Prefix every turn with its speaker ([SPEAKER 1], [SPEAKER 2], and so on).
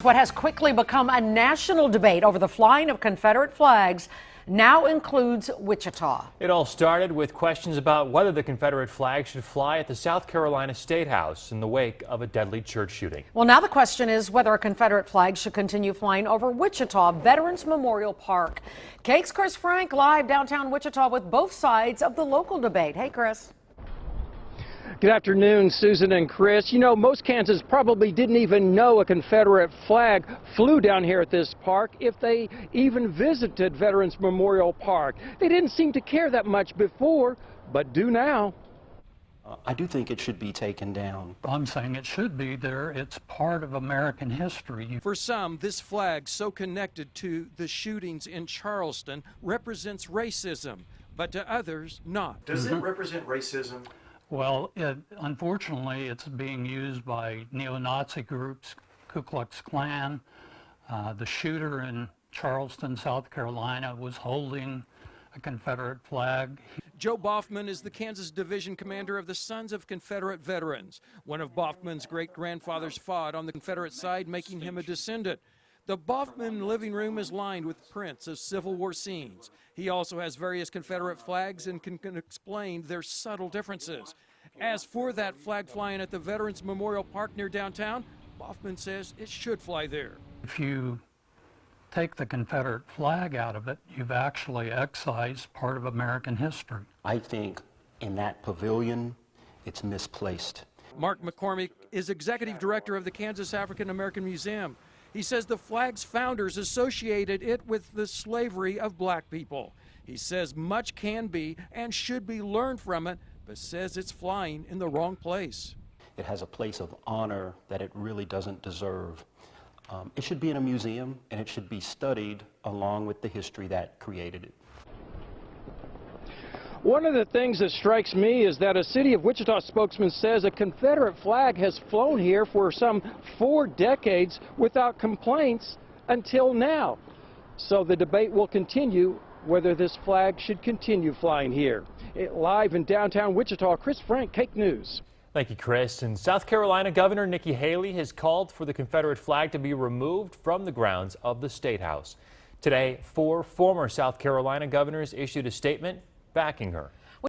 [SPEAKER 1] What has quickly become a national debate over the flying of Confederate flags now includes Wichita.
[SPEAKER 2] It all started with questions about whether the Confederate flag should fly at the South Carolina State House in the wake of a deadly church shooting.
[SPEAKER 1] Well, now the question is whether a Confederate flag should continue flying over Wichita Veterans Memorial Park. KAKE's Chris Frank live downtown Wichita with both sides of the local debate. Hey, Chris.
[SPEAKER 3] Good afternoon, Susan and Chris. You know, most Kansans probably didn't even know a Confederate flag flew down here at this park if they even visited Veterans Memorial Park. They didn't seem to care that much before, but do now.
[SPEAKER 4] I do think it should be taken down.
[SPEAKER 5] I'm saying it should be there. It's part of American history.
[SPEAKER 6] For some, this flag, so connected to the shootings in Charleston, represents racism, but to others, not.
[SPEAKER 4] Does it represent racism?
[SPEAKER 5] Well, unfortunately, it's being used by neo-Nazi groups, Ku Klux Klan. The shooter in Charleston, South Carolina, was holding a Confederate flag.
[SPEAKER 6] Joe Boffman is the Kansas Division Commander of the Sons of Confederate Veterans. One of Boffman's great-grandfathers fought on the Confederate side, making him a descendant. The Boffman living room is lined with prints of Civil War scenes. He also has various Confederate flags and can explain their subtle differences. As for that flag flying at the Veterans Memorial Park near downtown, Boffman says it should fly there.
[SPEAKER 5] If you take the Confederate flag out of it, you've actually excised part of American history.
[SPEAKER 4] I think in that pavilion, it's misplaced.
[SPEAKER 6] Mark McCormick is executive director of the Kansas African American Museum. He says the flag's founders associated it with the slavery of black people. He says much can be and should be learned from it, but says it's flying in the wrong place.
[SPEAKER 4] It has a place of honor that it really doesn't deserve. It should be in a museum, and it should be studied along with the history that created it.
[SPEAKER 3] One of the things that strikes me is that a City of Wichita spokesman says a Confederate flag has flown here for some 4 decades without complaints until now. So the debate will continue whether this flag should continue flying here. Live in downtown Wichita, Chris Frank, KAKE News.
[SPEAKER 2] Thank you, Chris. And South Carolina Governor Nikki Haley has called for the Confederate flag to be removed from the grounds of the State House. Today, 4 former South Carolina governors issued a statement backing her.